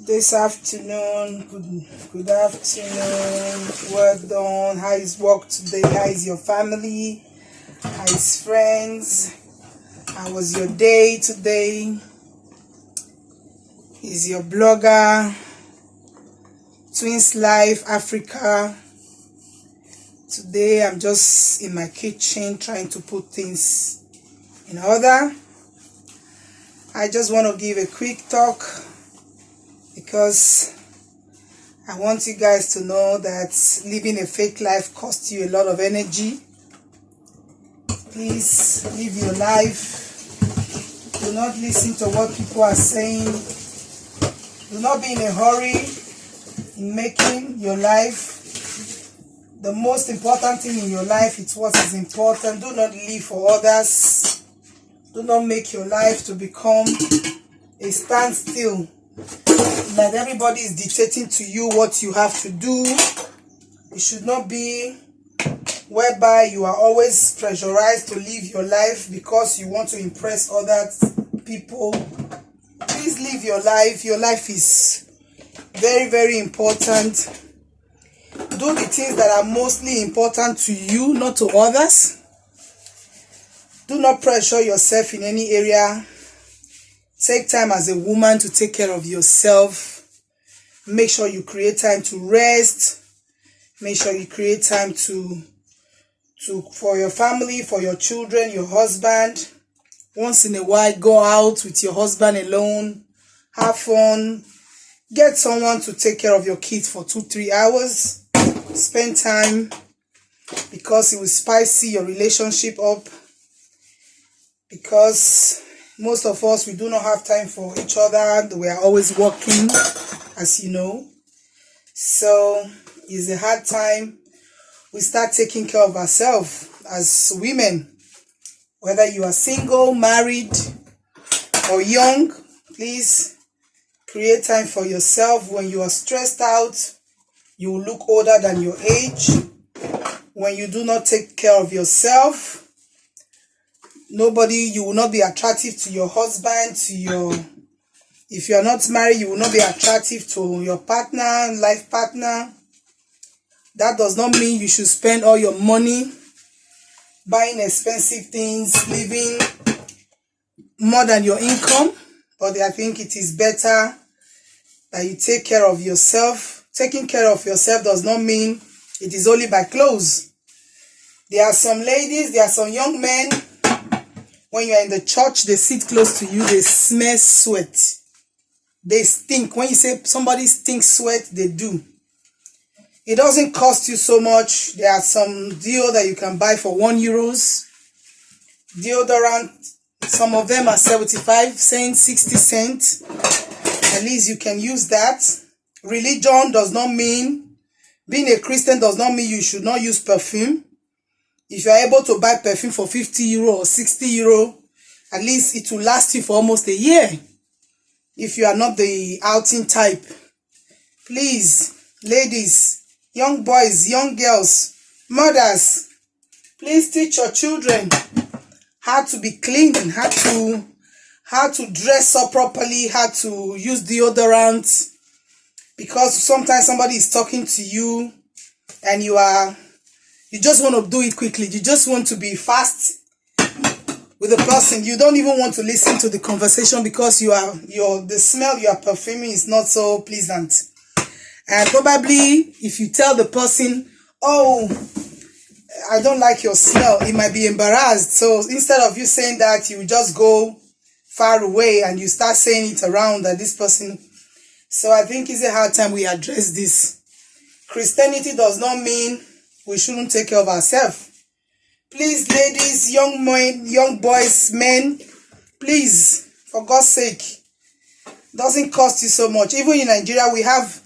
this afternoon. Good afternoon. Well done. How is work today? How is your family? How is friends? How was your day today? Is your blogger Twins Life Africa? Today I'm just in my kitchen trying to put things in order. I just want to give a quick talk because I want you guys to know that living a fake life costs you a lot of energy. Please live your life. Do not listen to what people are saying. Do not be in a hurry in making your life. The most important thing in your life is what is important. Do not live for others. Do not make your life to become a standstill, that everybody is dictating to you what you have to do. It should not be whereby you are always pressurized to live your life because you want to impress other people. Please live your life. Your life is very, very important. Do the things that are mostly important to you, not to others. Do not pressure yourself in any area. Take time as a woman to take care of yourself. Make sure you create time to rest. Make sure you create time for your family, for your children, your husband. Once in a while, go out with your husband alone. Have fun. Get someone to take care of your kids for 2-3 hours. Spend time because it will spice your relationship up. Because most of us, we do not have time for each other. We are always working, as you know. So it's a hard time. We start taking care of ourselves as women. Whether you are single, married, or young, please create time for yourself. When you are stressed out, you will look older than your age. When you do not take care of yourself, you will not be attractive to your husband, if you are not married, you will not be attractive to your partner, life partner. That does not mean you should spend all your money buying expensive things, living more than your income. But I think it is better that you take care of yourself. Taking care of yourself does not mean it is only by clothes. There are some ladies, there are some young men, when you are in the church, they sit close to you, they smell sweat. They stink. When you say somebody stinks sweat, they do. It doesn't cost you so much. There are some deodorant that you can buy for €1. Deodorant, some of them are 75 cents, 60 cents. At least you can use that. Religion does not mean, being a Christian does not mean you should not use perfume. If you are able to buy perfume for €50 or €60, at least it will last you for almost a year. If you are not the outing type. Please, ladies, young boys, young girls, mothers, please teach your children how to be clean, how to dress up properly, how to use deodorant. Because sometimes somebody is talking to you and you just want to do it quickly. You just want to be fast with the person. You don't even want to listen to the conversation because the smell you are perfuming is not so pleasant. And probably if you tell the person, oh, I don't like your smell, it might be embarrassed. So instead of you saying that, you just go far away and you start saying it around that this person. So I think it's a hard time we address this. Christianity does not mean we shouldn't take care of ourselves. Please, ladies, young men, young boys, men, please, for God's sake, doesn't cost you so much. Even in Nigeria, we have,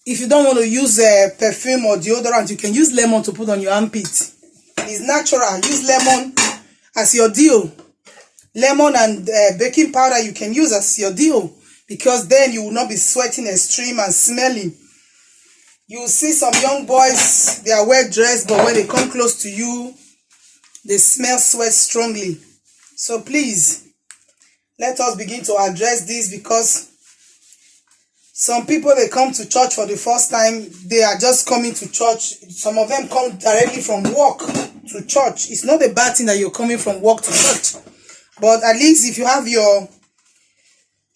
if you don't want to use perfume or deodorant, you can use lemon to put on your armpit. It's natural. Use lemon as your deal. Lemon and baking powder you can use as your deal, because then you will not be sweating extreme and smelling. You will see some young boys, they are well dressed, but when they come close to you, they smell sweat strongly. So please, let us begin to address this, because Some people, they come to church for the first time. They are just coming to church. Some of them come directly from work to church. It's not a bad thing that you're coming from work to church. But at least if you have your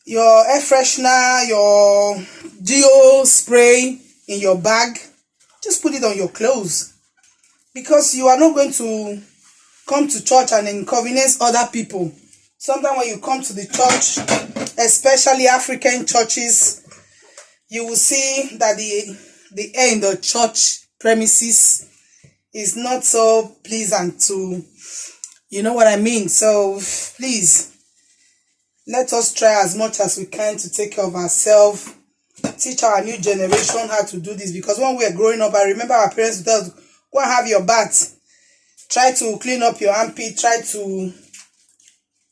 air freshener, your deo spray in your bag, just put it on your clothes. Because you are not going to come to church and inconvenience other people. Sometimes when you come to the church, especially African churches, you will see that the air in the church premises is not so pleasant to, you know what I mean? So please, let us try as much as we can to take care of ourselves, teach our new generation how to do this. Because when we were growing up, I remember our parents would tell us, go and have your bath, try to clean up your armpit, try to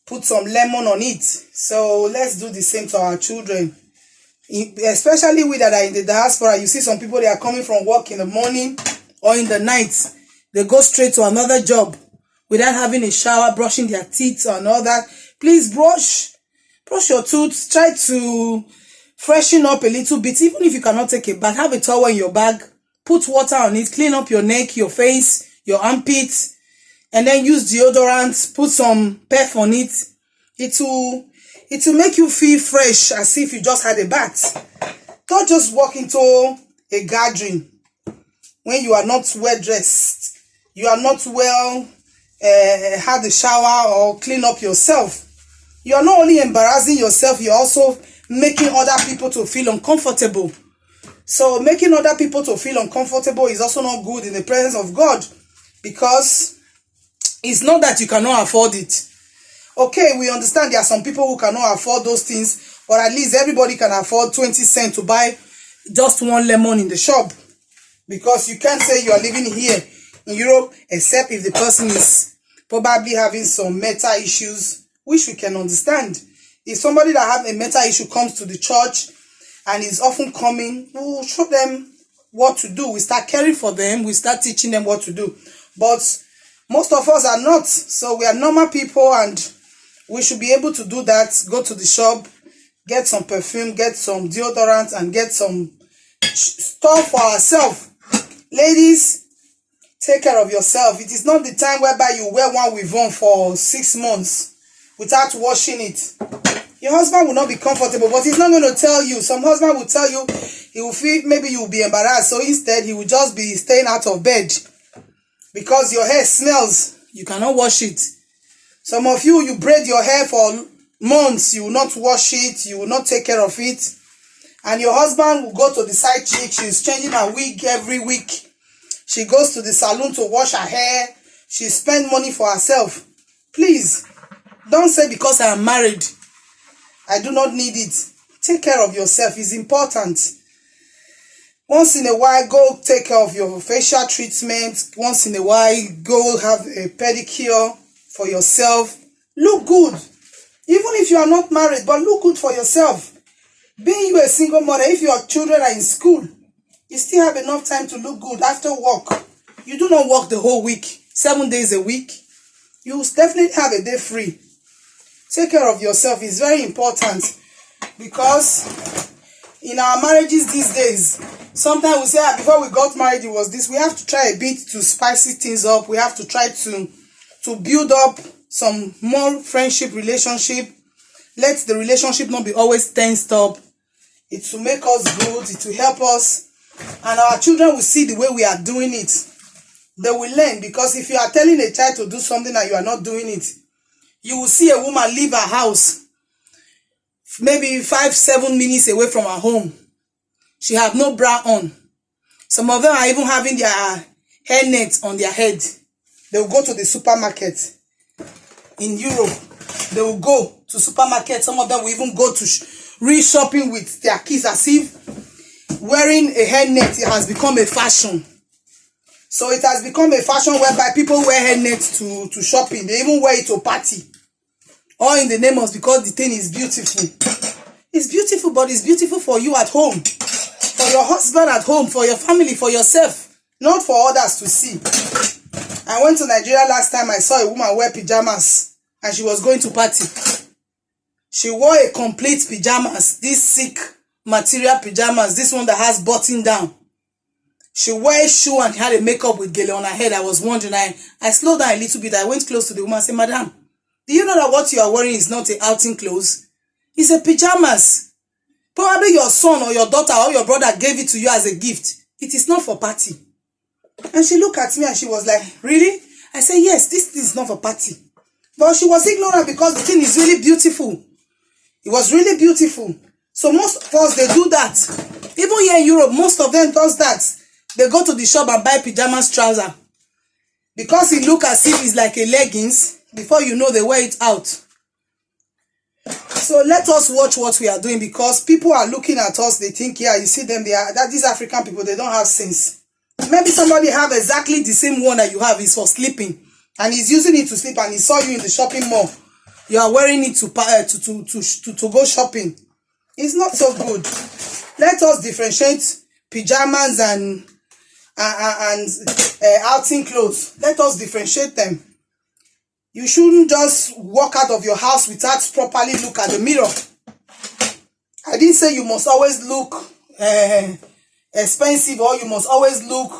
put some lemon on it. So let's do the same to our children. Especially we that are in the diaspora, you see some people, they are coming from work in the morning or in the night. They go straight to another job without having a shower, brushing their teeth and all that. Please brush your teeth. Try to freshen up a little bit. Even if you cannot take a bath, have a towel in your bag. Put water on it. Clean up your neck, your face, your armpits. And then use deodorant. Put some perf on it. It will make you feel fresh as if you just had a bath. Don't just walk into a gathering when you are not well dressed. You are not well had a shower or clean up yourself. You are not only embarrassing yourself, you're also making other people to feel uncomfortable. So making other people to feel uncomfortable is also not good in the presence of God, because it's not that you cannot afford it. Okay, we understand there are some people who cannot afford those things, but at least everybody can afford 20 cents to buy just one lemon in the shop. Because you can't say you are living here in Europe, except if the person is probably having some mental issues, which we can understand. If somebody that has a mental issue comes to the church and is often coming, we will show them what to do. We start caring for them. We start teaching them what to do. But most of us are not. So we are normal people, and we should be able to do that. Go to the shop, get some perfume, get some deodorant, and get some stuff for ourselves. Ladies, take care of yourself. It is not the time whereby you wear one Wivon for 6 months without washing it. Your husband will not be comfortable, but he's not going to tell you. Some husband will tell you, he will feel maybe you will be embarrassed. So instead, he will just be staying out of bed because your hair smells. You cannot wash it. Some of you, you braid your hair for months. You will not wash it. You will not take care of it. And your husband will go to the side chick. She's changing her wig every week. She goes to the salon to wash her hair. She spends money for herself. Please, don't say because I am married, I do not need it. Take care of yourself. It's important. Once in a while, go take care of your facial treatment. Once in a while, go have a pedicure for yourself. Look good. Even if you are not married, but look good for yourself. Being you a single mother, if your children are in school, you still have enough time to look good after work. You do not work the whole week, 7 days a week. You definitely have a day free. Take care of yourself. It's very important, because in our marriages these days, sometimes we say, before we got married, it was this. We have to try a bit to spice things up. We have to try to build up some more friendship relationship. Let the relationship not be always tensed up. It will make us good. It will help us. And our children will see the way we are doing it. They will learn, because if you are telling a child to do something and you are not doing it, you will see a woman leave her house maybe 5-7 minutes away from her home. She have no bra on. Some of them are even having their hair nets on their head. They will go to the supermarket in Europe. They will go to supermarket. Some of them will even go to re-shopping with their kids, as if wearing a hairnet, it has become a fashion. So it has become a fashion whereby people wear hairnets to shopping. They even wear it to party. All in the name of, because the thing is beautiful. It's beautiful, but it's beautiful for you at home. For your husband at home, for your family, for yourself. Not for others to see. I went to Nigeria last time. I saw a woman wear pajamas and she was going to party. She wore a complete pajamas. This sick material pajamas, this one that has button down. She wears shoe and had a makeup with gele on her head. I was wondering, I slowed down a little bit. I went close to the woman and said, Madam, do you know that what you are wearing is not a outing clothes? It's a pajamas. Probably your son or your daughter or your brother gave it to you as a gift. It is not for party. And she looked at me and she was like, really? I said, yes, this thing is not for party. But she was ignorant because the thing is really beautiful. It was really beautiful. So most of us, they do that. Even here in Europe, most of them does that. They go to the shop and buy pajamas trouser. Because it look as if it's like a leggings, before you know, they wear it out. So let us watch what we are doing, because people are looking at us. They think, yeah, you see them, these African people, they don't have sense. Maybe somebody have exactly the same one that you have is for sleeping, and he's using it to sleep, and he saw you in the shopping mall. You are wearing it to go shopping. It's not so good. Let us differentiate pajamas and outing clothes. Let us differentiate them. You shouldn't just walk out of your house without properly look at the mirror. I didn't say you must always look expensive, or you must always look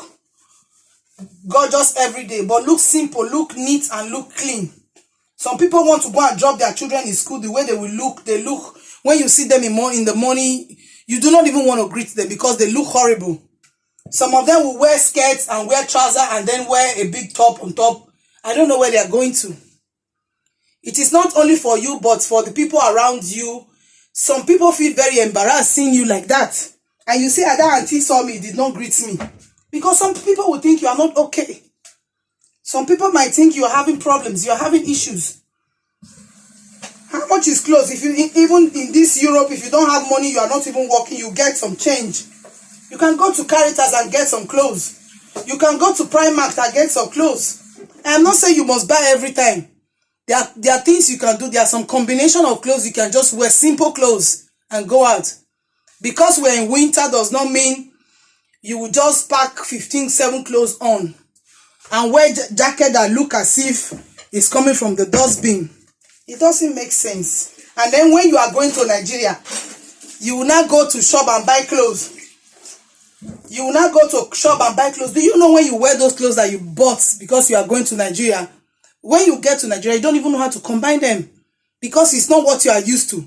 gorgeous every day, but look simple, look neat, and look clean. Some people want to go and drop their children in school. The way they will look, when you see them in the morning, you do not even want to greet them because they look horrible. Some of them will wear skirts and wear trousers and then wear a big top on top. I don't know where they are going to. It is not only for you, but for the people around you. Some people feel very embarrassed seeing you like that. And you say, that auntie saw me, did not greet me. Because some people will think you are not okay. Some people might think you are having problems, you are having issues. How much is clothes? If you, even in this Europe, if you don't have money, you are not even working, you get some change. You can go to Caritas and get some clothes. You can go to Primark and get some clothes. I am not saying you must buy every time. There are things you can do. There are some combination of clothes you can just wear, simple clothes, and go out. Because we're in winter does not mean you will just pack 7 clothes on and wear jacket that look as if it's coming from the dustbin. It doesn't make sense. And then when you are going to Nigeria, you will not go to shop and buy clothes. You will not go to shop and buy clothes. Do you know when you wear those clothes that you bought because you are going to Nigeria, when you get to Nigeria, you don't even know how to combine them because it's not what you are used to.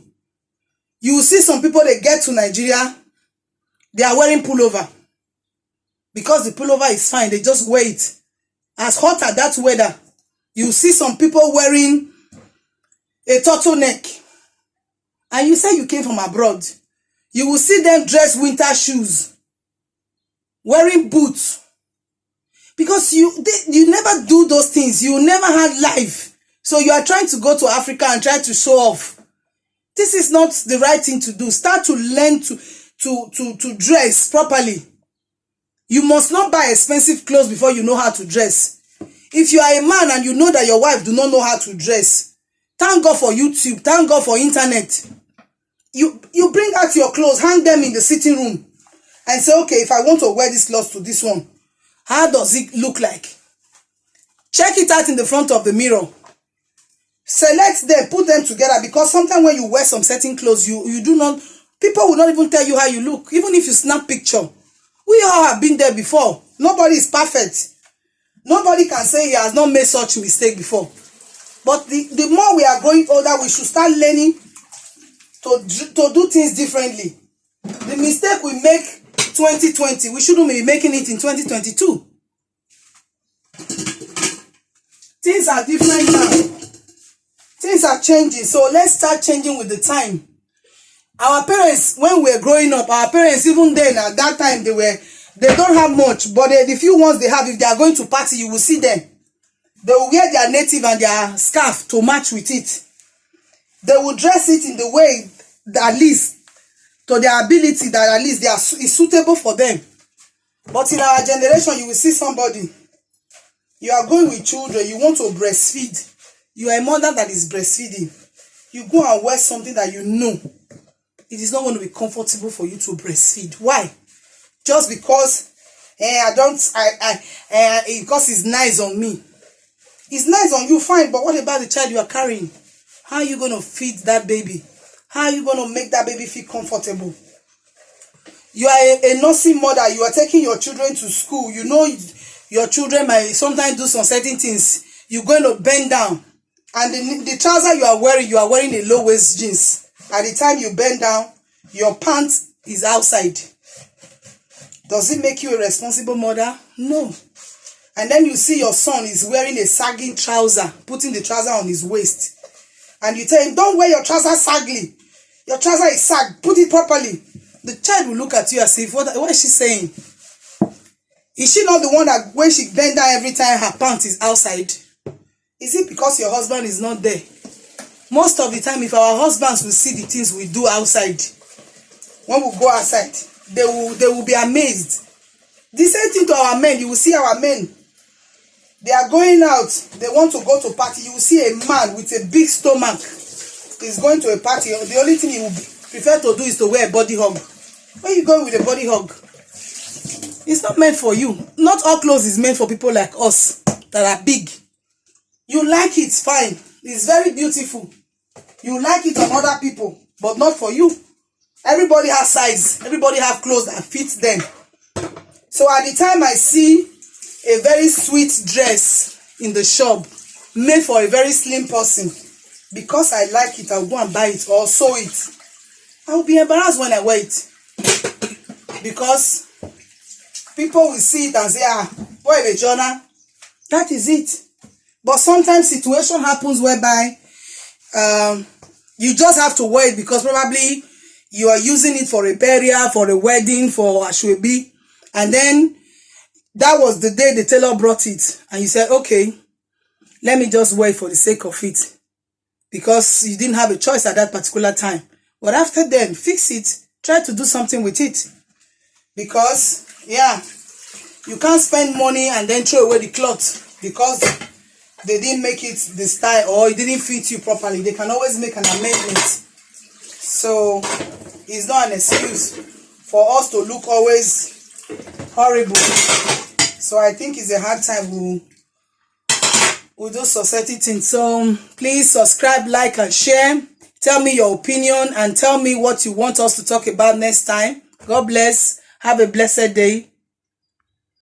You will see some people, they get to Nigeria, they are wearing pullover. Because the pullover is fine, they just wear it. As hot as that weather, you see some people wearing a turtleneck. And you say you came from abroad. You will see them dress winter shoes, wearing boots. Because you never do those things. You never had life. So you are trying to go to Africa and try to show off. This is not the right thing to do. Start to learn to dress properly. You must not buy expensive clothes before you know how to dress. If you are a man and you know that your wife do not know how to dress, thank God for YouTube. Thank God for internet. You bring out your clothes, hang them in the sitting room, and say, okay, if I want to wear this clothes to this one, how does it look like? Check it out in the front of the mirror. Select them, put them together, because sometimes when you wear some certain clothes, you do not, people will not even tell you how you look, even if you snap picture. We all have been there before. Nobody is perfect. Nobody can say he has not made such a mistake before. But the more we are growing older, we should start learning to do things differently. The mistake we make 2020, we shouldn't be making it in 2022. Things are different now. Things are changing, so let's start changing with the time. Our parents, when we were growing up, our parents, even then, at that time, they don't have much, but the few ones they have, if they are going to party, you will see them. They will wear their native and their scarf to match with it. They will dress it in the way that at least, to their ability, that at least is suitable for them. But in our generation, you will see somebody, you are going with children, you want to breastfeed. You are a mother that is breastfeeding. You go and wear something that you know it is not going to be comfortable for you to breastfeed. Why? Just because because it's nice on me. It's nice on you, fine, but what about the child you are carrying? How are you going to feed that baby? How are you going to make that baby feel comfortable? You are a nursing mother, you are taking your children to school, you know your children might sometimes do some certain things. You're going to bend down, and the trouser you are wearing a low waist jeans. At the time you bend down, your pants is outside. Does it make you a responsible mother? No. And then you see your son is wearing a sagging trouser, putting the trouser on his waist, and you tell him, don't wear your trouser saggy. Your trouser is sagged, put it properly. The child will look at you as if, what is she saying? Is she not the one that when she bend down every time her pants is outside? Is it because your husband is not there? Most of the time, if our husbands will see the things we do outside, when we go outside, they will be amazed. The same thing to our men. You will see our men. They are going out. They want to go to party. You will see a man with a big stomach is going to a party. The only thing he will prefer to do is to wear a body hug. Where are you going with a body hug? It's not meant for you. Not all clothes is meant for people like us that are big. You like it, fine. It's very beautiful. You like it on other people, but not for you. Everybody has size. Everybody have clothes that fits them. So at the time I see a very sweet dress in the shop made for a very slim person, because I like it, I'll go and buy it or sew it. I'll be embarrassed when I wear it, because people will see it and say, boy, the journal. That is it. But sometimes situation happens whereby you just have to wear it because probably you are using it for a burial, for a wedding, for ashwebi, and then that was the day the tailor brought it, and you said, okay, let me just wear it for the sake of it, because you didn't have a choice at that particular time. But after then, fix it, try to do something with it, because you can't spend money and then throw away the cloth because they didn't make it the style or it didn't fit you properly. They can always make an amendment. So it's not an excuse for us to look always horrible. So I think it's a hard time we'll do society things. So please subscribe, like, and share. Tell me your opinion and tell me what you want us to talk about next time. God bless. Have a blessed day.